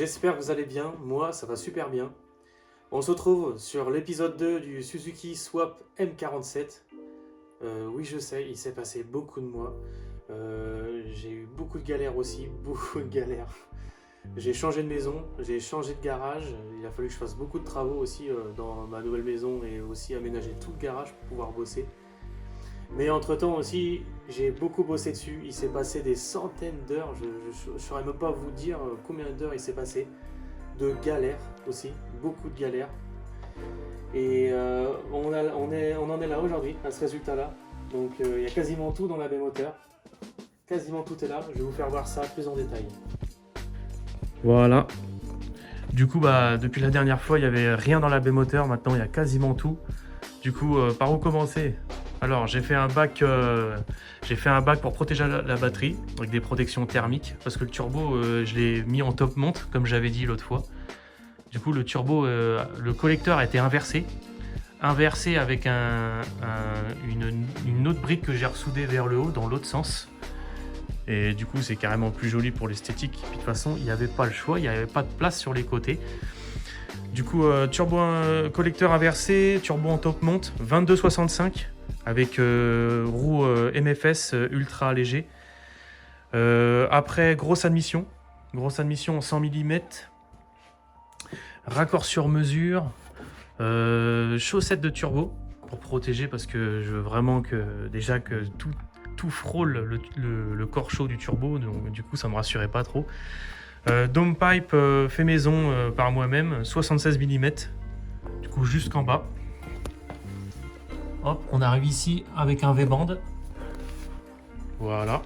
j'espère que vous allez bien, moi ça va super bien. On se retrouve sur l'épisode 2 du Suzuki Swap M47. Oui je sais, il s'est passé beaucoup de mois. J'ai eu beaucoup de galères aussi, beaucoup de galères. J'ai changé de maison, j'ai changé de garage, il a fallu que je fasse beaucoup de travaux aussi dans ma nouvelle maison et aussi aménager tout le garage pour pouvoir bosser. Mais entre temps aussi, j'ai beaucoup bossé dessus. Il s'est passé des centaines d'heures. Je ne saurais même pas vous dire combien d'heures il s'est passé. De galères aussi, beaucoup de galères. Et on en est là aujourd'hui, à ce résultat-là. Donc il y a quasiment tout dans la B-moteur. Quasiment tout est là. Je vais vous faire voir ça plus en détail. Voilà. Du coup, depuis la dernière fois, il n'y avait rien dans la B-moteur. Maintenant, il y a quasiment tout. Du coup, par où commencer? Alors, j'ai fait un bac pour protéger la batterie avec des protections thermiques parce que le turbo, je l'ai mis en top monte comme j'avais dit l'autre fois. Du coup, le turbo, le collecteur a été inversé avec une autre brique que j'ai ressoudée vers le haut dans l'autre sens. Et du coup, c'est carrément plus joli pour l'esthétique. Puis de toute façon, il n'y avait pas le choix, il n'y avait pas de place sur les côtés. Du coup, turbo collecteur inversé, turbo en top monte, 22,65 avec roue MFS ultra léger. Après, grosse admission en 100 mm. Raccord sur mesure. Chaussettes de turbo pour protéger parce que je veux vraiment que tout frôle le corps chaud du turbo. Donc, du coup, ça me rassurait pas trop. Dome pipe fait maison par moi-même, 76 mm, du coup jusqu'en bas. Hop, on arrive ici avec un V-band. Voilà.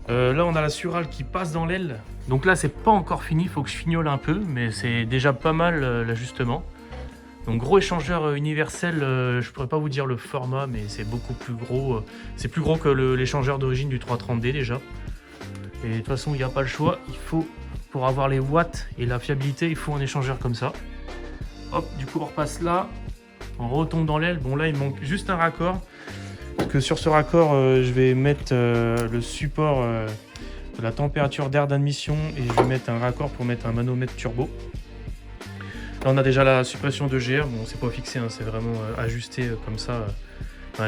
Là, on a la surale qui passe dans l'aile. Donc là, c'est pas encore fini, il faut que je fignole un peu, mais c'est déjà pas mal l'ajustement. Donc gros échangeur universel, je pourrais pas vous dire le format, mais c'est beaucoup plus gros. C'est plus gros que l'échangeur d'origine du 330D déjà. Et de toute façon, il n'y a pas le choix. Il faut, pour avoir les watts et la fiabilité, il faut un échangeur comme ça. Hop, du coup, on repasse là. On retombe dans l'aile. Bon, là, il manque juste un raccord. Parce que sur ce raccord, je vais mettre le support de la température d'air d'admission. Et je vais mettre un raccord pour mettre un manomètre turbo. Là, on a déjà la suppression de GR. Bon, c'est pas fixé, hein, c'est vraiment ajusté comme ça.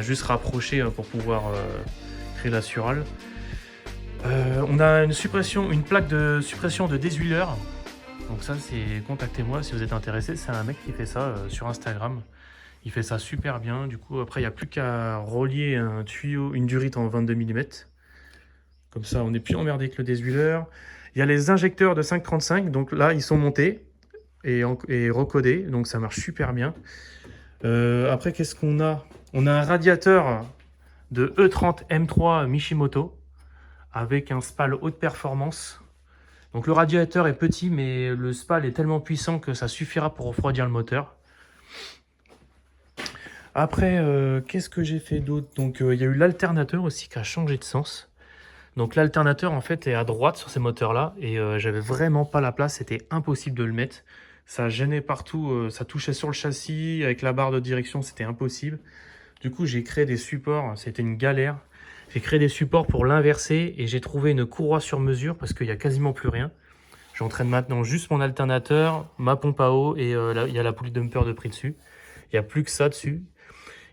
Juste rapproché pour pouvoir créer la surale. On a une plaque de suppression de déshuileur. Donc ça, c'est contactez-moi si vous êtes intéressé. C'est un mec qui fait ça sur Instagram. Il fait ça super bien. Du coup, après, il n'y a plus qu'à relier un tuyau, une durite en 22 mm. Comme ça, on n'est plus emmerdé avec le déshuileur. Il y a les injecteurs de 535. Donc là, ils sont montés et recodés. Donc ça marche super bien. Après, qu'est-ce qu'on a? On a un radiateur de E30 M3 Mishimoto avec un spal haute performance. Donc le radiateur est petit, mais le spal est tellement puissant que ça suffira pour refroidir le moteur. Après, qu'est-ce que j'ai fait d'autre? Donc il y a eu l'alternateur aussi qui a changé de sens. Donc l'alternateur en fait est à droite sur ces moteurs-là et j'avais vraiment pas la place, c'était impossible de le mettre. Ça gênait partout, ça touchait sur le châssis, avec la barre de direction, c'était impossible. Du coup, j'ai créé des supports, c'était une galère. J'ai créé des supports pour l'inverser et j'ai trouvé une courroie sur mesure parce qu'il n'y a quasiment plus rien. J'entraîne maintenant juste mon alternateur, ma pompe à eau et là, il y a la poulie dumper de prix dessus. Il n'y a plus que ça dessus.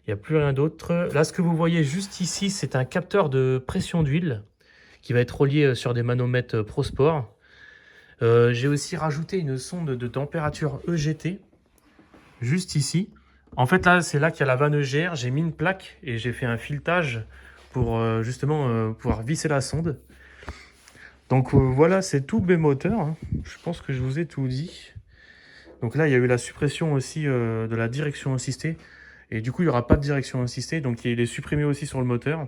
Il n'y a plus rien d'autre. Là, ce que vous voyez juste ici, c'est un capteur de pression d'huile qui va être relié sur des manomètres ProSport. J'ai aussi rajouté une sonde de température EGT juste ici. En fait, là, c'est là qu'il y a la vanne EGR. J'ai mis une plaque et j'ai fait un filetage pour justement pouvoir visser la sonde. Donc voilà, c'est tout B-moteur. Hein. Je pense que je vous ai tout dit. Donc là, il y a eu la suppression aussi de la direction assistée. Et du coup, il n'y aura pas de direction assistée. Donc il est supprimé aussi sur le moteur.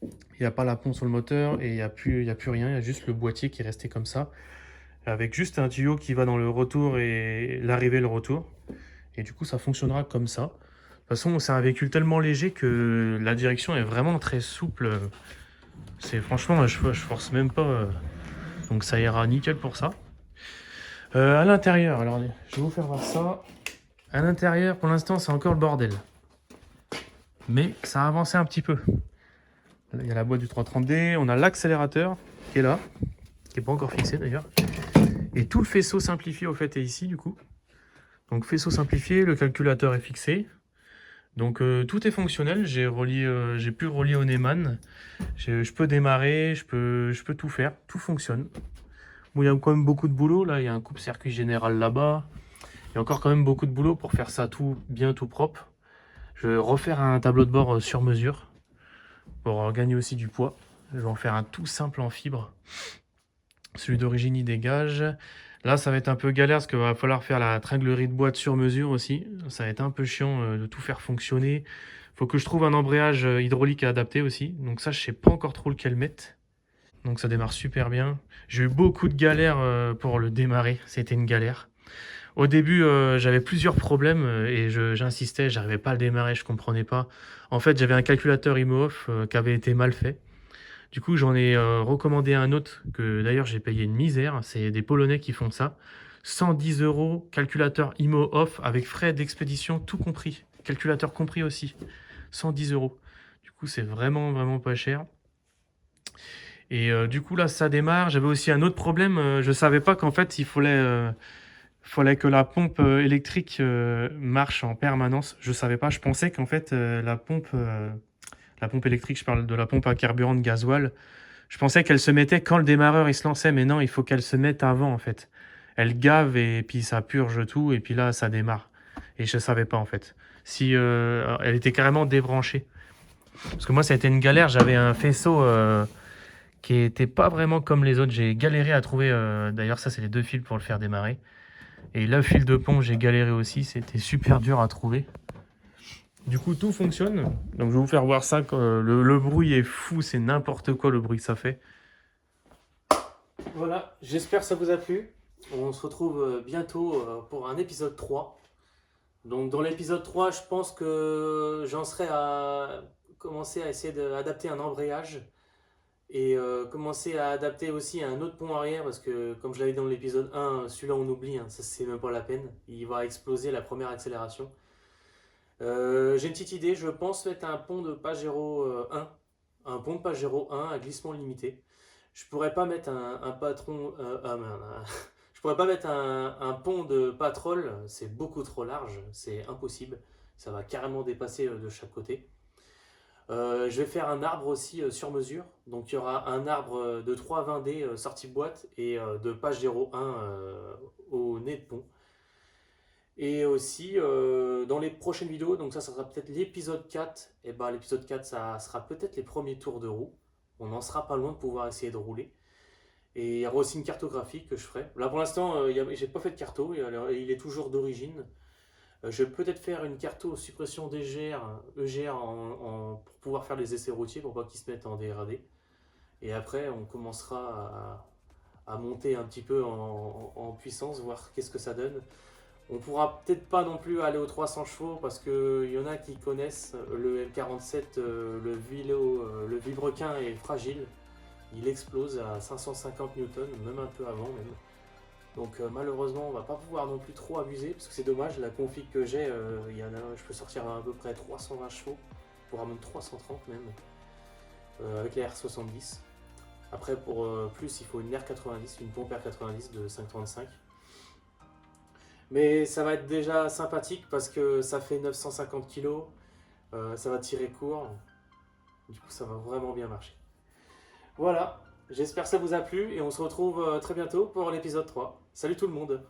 Il n'y a pas la pompe sur le moteur et il n'y a plus rien. Il y a juste le boîtier qui est resté comme ça. Avec juste un tuyau qui va dans le retour et l'arrivée, le retour. Et du coup, ça fonctionnera comme ça. De toute façon, c'est un véhicule tellement léger que la direction est vraiment très souple. Franchement, je force même pas. Donc ça ira nickel pour ça. À l'intérieur, alors je vais vous faire voir ça. À l'intérieur, pour l'instant, c'est encore le bordel. Mais ça a avancé un petit peu. Là, il y a la boîte du 330D. On a l'accélérateur qui est là. Qui n'est pas encore fixé d'ailleurs. Et tout le faisceau simplifié au fait est ici du coup. Donc faisceau simplifié, le calculateur est fixé. Donc tout est fonctionnel, j'ai pu relier au Neumann. Je peux démarrer, je peux tout faire, tout fonctionne. Bon, il y a quand même beaucoup de boulot, là il y a un coupe-circuit général là-bas. Il y a encore quand même beaucoup de boulot pour faire ça tout bien, tout propre. Je vais refaire un tableau de bord sur mesure pour gagner aussi du poids. Je vais en faire un tout simple en fibre. Celui d'origine il dégage. Là, ça va être un peu galère parce qu'il va falloir faire la tringlerie de boîte sur mesure aussi. Ça va être un peu chiant de tout faire fonctionner. Faut que je trouve un embrayage hydraulique adapté aussi. Donc ça, je sais pas encore trop lequel mettre. Donc ça démarre super bien. J'ai eu beaucoup de galères pour le démarrer. C'était une galère. Au début, j'avais plusieurs problèmes et j'insistais, j'arrivais pas à le démarrer, je comprenais pas. En fait, j'avais un calculateur IMO-OFF qui avait été mal fait. Du coup, j'en ai recommandé un autre que d'ailleurs j'ai payé une misère. C'est des Polonais qui font ça. 110 €, calculateur IMO-OFF avec frais d'expédition tout compris. Calculateur compris aussi. 110 €. Du coup, c'est vraiment, vraiment pas cher. Et du coup, là, ça démarre. J'avais aussi un autre problème. Je savais pas qu'en fait, il fallait que la pompe électrique marche en permanence. Je savais pas. Je pensais qu'en fait, la pompe électrique, je parle de la pompe à carburant de gasoil, je pensais qu'elle se mettait quand le démarreur il se lançait, mais non, il faut qu'elle se mette avant en fait. Elle gave et puis ça purge tout et puis là ça démarre. Et je savais pas en fait. Si elle était carrément débranchée. Parce que moi ça a été une galère, j'avais un faisceau qui était pas vraiment comme les autres. J'ai galéré à trouver, d'ailleurs ça c'est les deux fils pour le faire démarrer. Et le fil de pompe j'ai galéré aussi, c'était super dur à trouver. Du coup, tout fonctionne. Donc, je vais vous faire voir ça. Le bruit est fou, c'est n'importe quoi le bruit que ça fait. Voilà, j'espère que ça vous a plu. On se retrouve bientôt pour un épisode 3. Donc dans l'épisode 3, je pense que j'en serai à commencer à essayer d'adapter un embrayage et commencer à adapter aussi un autre pont arrière parce que comme je l'avais dit dans l'épisode 1, celui-là on oublie, hein, ça c'est même pas la peine. Il va exploser la première accélération. J'ai une petite idée, je pense mettre un pont de Pajero 1, un pont de Pajero 1 à glissement limité. Je pourrais pas mettre un patron, je pourrais pas mettre un pont de Patrol, c'est beaucoup trop large, c'est impossible, ça va carrément dépasser de chaque côté. Je vais faire un arbre aussi sur mesure, donc il y aura un arbre de 320D sortie boîte et de Pajero 1 au nez de pont. Et aussi, dans les prochaines vidéos, donc ça sera peut-être l'épisode 4, et ben l'épisode 4, ça sera peut-être les premiers tours de roue. On n'en sera pas loin de pouvoir essayer de rouler. Et il y aura aussi une cartographie que je ferai. Là pour l'instant, j'ai pas fait de carto, il est toujours d'origine. Je vais peut-être faire une carto suppression EGR pour pouvoir faire les essais routiers pour pas qu'ils se mettent en dégradé. Et après, on commencera à monter un petit peu en puissance, voir qu'est-ce que ça donne. On pourra peut-être pas non plus aller aux 300 chevaux parce qu'il y en a qui connaissent le M47, le vilebrequin est fragile. Il explose à 550 newtons, même un peu avant même. Donc malheureusement on va pas pouvoir non plus trop abuser parce que c'est dommage, la config que j'ai, je peux sortir à peu près 320 chevaux, voire même 330 même, avec la R70. Après pour plus il faut une R90, une pompe R90 de 535. Mais ça va être déjà sympathique parce que ça fait 950 kg, ça va tirer court, du coup ça va vraiment bien marcher. Voilà, j'espère que ça vous a plu et on se retrouve très bientôt pour l'épisode 3. Salut tout le monde!